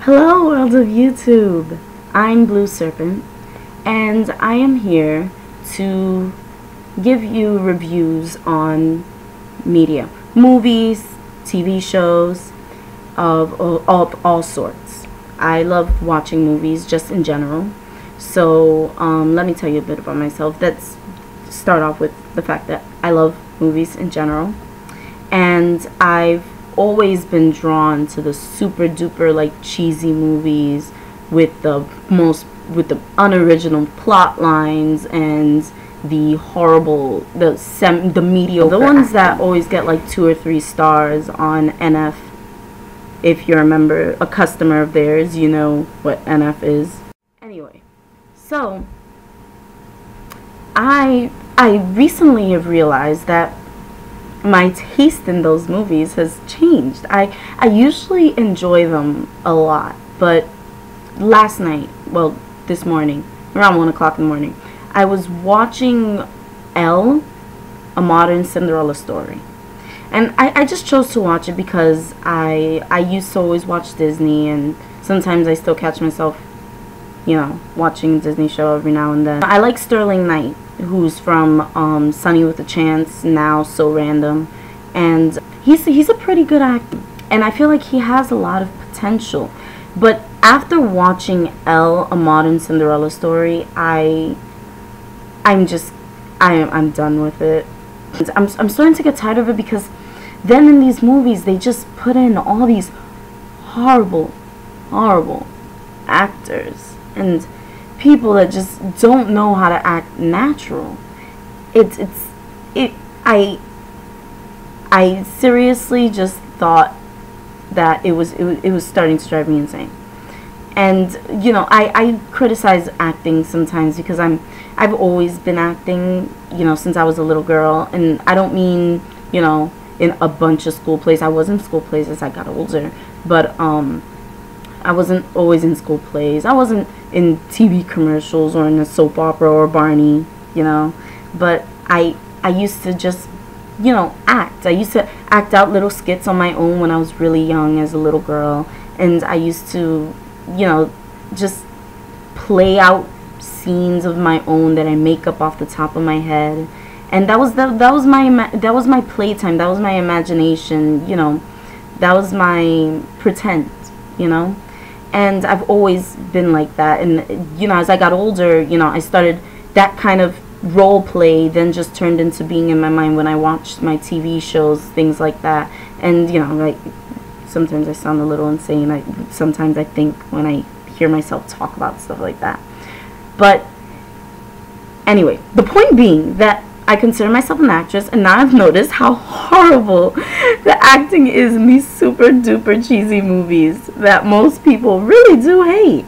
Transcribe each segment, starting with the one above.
Hello world of YouTube, I'm Blue Serpent and I am here to give you reviews on media, movies, TV shows of all sorts. I love watching movies just in general, so let me tell you a bit about myself. Let's start off with the fact that I love movies in general, and I've always been drawn to the super duper like cheesy movies with the unoriginal plot lines and the horrible, the mediocre, the ones that always get like 2 or 3 stars on NF. If you're a customer of theirs, you know what NF is. Anyway, so I recently have realized that my taste in those movies has changed. I usually enjoy them a lot, but last night, well, this morning, around 1 o'clock in the morning, I was watching Elle, a modern Cinderella story. And I just chose to watch it because I used to always watch Disney, and sometimes I still catch myself, you know, watching a Disney show every now and then. I like Sterling Knight, who's from Sunny with a Chance, now So Random, and he's a pretty good actor, and I feel like he has a lot of potential. But after watching Elle, a modern Cinderella story, I'm done with it. I'm starting to get tired of it, because then in these movies they just put in all these horrible actors and people that just don't know how to act natural. I seriously just thought that it was starting to drive me insane. And you know, I criticize acting sometimes because I've always been acting, you know, since I was a little girl, and I don't mean, you know, in a bunch of school plays. I was in school plays as I got older, but I wasn't always in school plays. I wasn't in TV commercials or in a soap opera or Barney, you know. But I used to just, you know, act. I used to act out little skits on my own when I was really young as a little girl. And I used to, you know, just play out scenes of my own that I make up off the top of my head. And that was my playtime. That was my imagination, you know. That was my pretend, you know. And I've always been like that. And you know, as I got older, you know, I started that kind of role play then just turned into being in my mind when I watched my TV shows, things like that. And you know, like, sometimes I sound a little insane. Sometimes I think when I hear myself talk about stuff like that. But anyway, the point being that I consider myself an actress, and now I've noticed how horrible the acting is in these super duper cheesy movies that most people really do hate.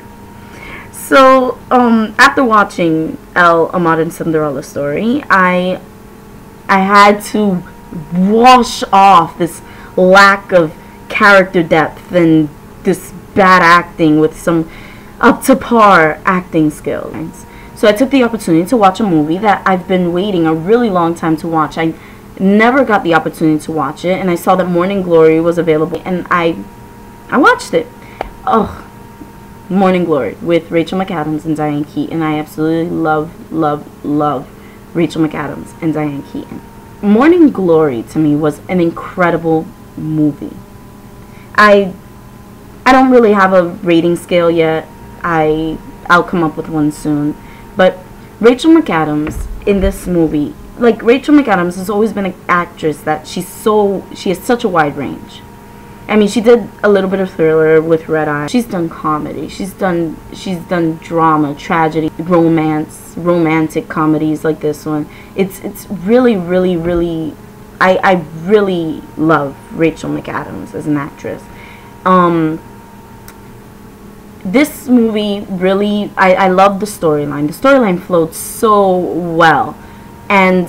So after watching Elle, a modern Cinderella story, I had to wash off this lack of character depth and this bad acting with some up to par acting skills. So I took the opportunity to watch a movie that I've been waiting a really long time to watch. I never got the opportunity to watch it, and I saw that Morning Glory was available, and I watched it. Oh, Morning Glory with Rachel McAdams and Diane Keaton. I absolutely love Rachel McAdams and Diane Keaton. Morning Glory to me was an incredible movie. I don't really have a rating scale yet. I'll come up with one soon. But Rachel McAdams in this movie, like, Rachel McAdams has always been an actress that she has such a wide range. I mean, she did a little bit of thriller with Red Eye. She's done comedy. She's done drama, tragedy, romance, romantic comedies like this one. It's really I really love Rachel McAdams as an actress. This movie really, I love the storyline. The storyline flowed so well, and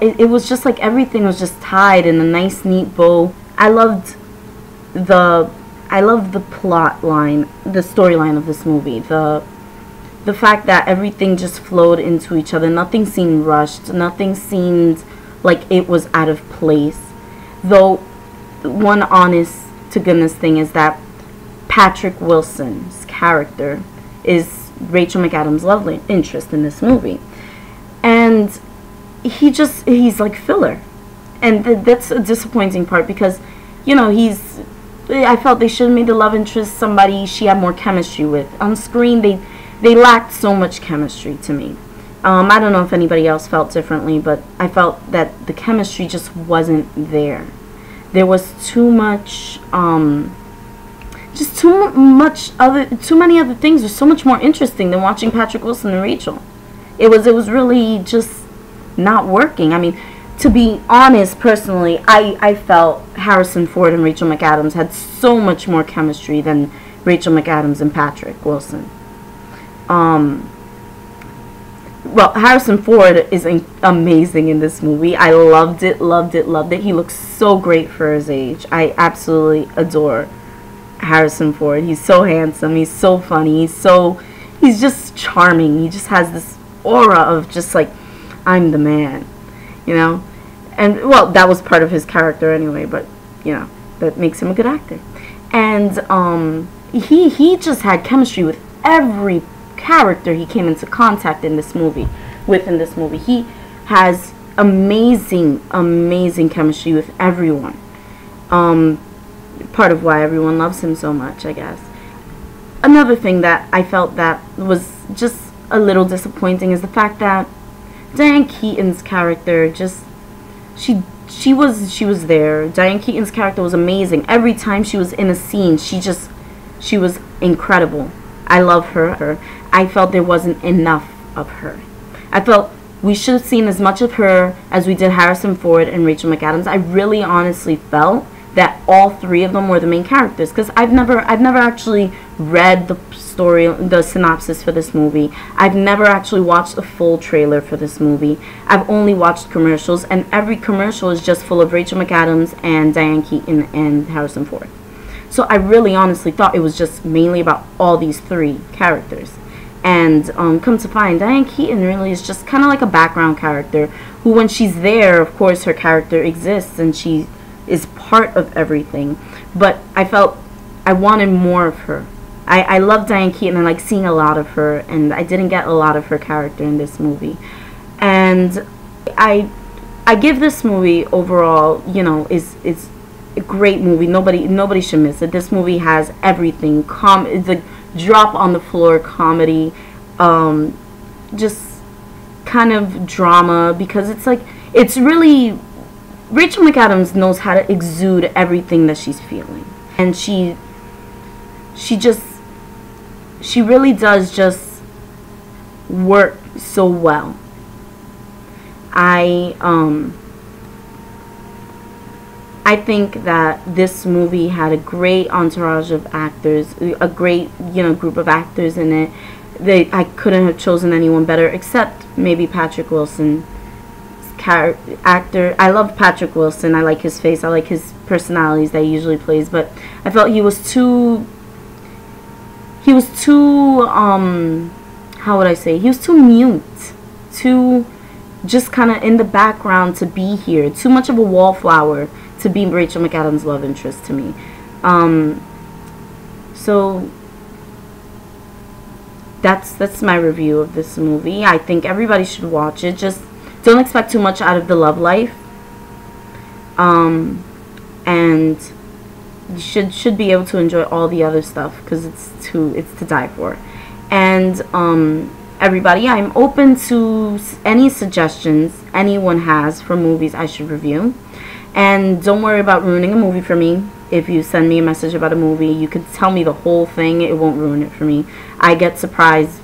it was just like everything was just tied in a nice neat bow. I loved the plot line, the storyline of this movie. The fact that everything just flowed into each other. Nothing seemed rushed. Nothing seemed like it was out of place. Though one honest to goodness thing is that Patrick Wilson's character is Rachel McAdams' love interest in this movie. And he's like filler. And that's a disappointing part because, you know, I felt they should have made the love interest somebody she had more chemistry with. On screen, they lacked so much chemistry to me. I don't know if anybody else felt differently, but I felt that the chemistry just wasn't there. There was too much, just too many other things. There's so much more interesting than watching Patrick Wilson and Rachel. It was really just not working. I mean, to be honest, personally, I felt Harrison Ford and Rachel McAdams had so much more chemistry than Rachel McAdams and Patrick Wilson. Well, Harrison Ford is amazing in this movie. I loved it. He looks so great for his age. I absolutely adore Harrison Ford. He's so handsome. He's so funny. He's just charming. He just has this aura of just like, I'm the man, you know? And, well, that was part of his character anyway, but, you know, that makes him a good actor. And he just had chemistry with every character he came into contact in this movie. He has amazing chemistry with everyone. Part of why everyone loves him so much, I guess. Another thing that I felt that was just a little disappointing is the fact that Diane Keaton's character just she was there. Diane Keaton's character was amazing. Every time she was in a scene, she was incredible. I love her. I felt there wasn't enough of her. I felt we should have seen as much of her as we did Harrison Ford and Rachel McAdams. I really honestly felt that all three of them were the main characters, because I've never actually read the story, the synopsis for this movie. I've never actually watched a full trailer for this movie. I've only watched commercials, and every commercial is just full of Rachel McAdams and Diane Keaton and Harrison Ford. So I really honestly thought it was just mainly about all these three characters. And come to find, Diane Keaton really is just kind of like a background character who, when she's there, of course, her character exists and she is part of everything. But I felt I wanted more of her. I love Diane Keaton. I like seeing a lot of her, and I didn't get a lot of her character in this movie. And I give this movie overall, you know, is a great movie. Nobody should miss it. This movie has everything. It's a drop on the floor comedy, just kind of drama, because it's like, it's really, Rachel McAdams knows how to exude everything that she's feeling, and she really does just work so well. I think that this movie had a great entourage of actors, a great, you know, group of actors in it. I couldn't have chosen anyone better, except maybe Patrick Wilson, actor. I love Patrick Wilson. I like his face. I like his personalities that he usually plays. But I felt he was too. How would I say? He was too mute, too just kind of in the background to be here. Too much of a wallflower to be Rachel McAdams' love interest to me. So that's my review of this movie. I think everybody should watch it. Just don't expect too much out of the love life. And you should be able to enjoy all the other stuff, because it's to die for. And everybody, I'm open to any suggestions anyone has for movies I should review. And don't worry about ruining a movie for me. If you send me a message about a movie, you could tell me the whole thing. It won't ruin it for me. I get surprised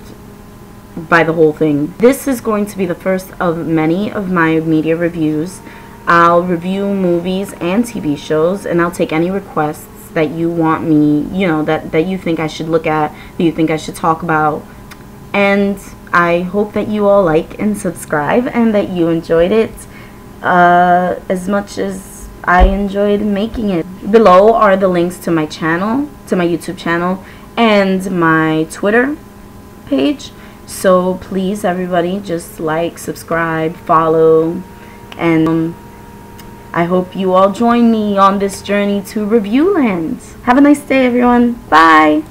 by the whole thing. This is going to be the first of many of my media reviews. I'll review movies and TV shows, and I'll take any requests that you want me, you know, that you think I should look at, that you think I should talk about. And I hope that you all like and subscribe, and that you enjoyed it as much as I enjoyed making it. Below are the links to my channel, to my YouTube channel, and my Twitter page. So please, everybody, just like, subscribe, follow, and I hope you all join me on this journey to Reviewland. Have a nice day, everyone. Bye.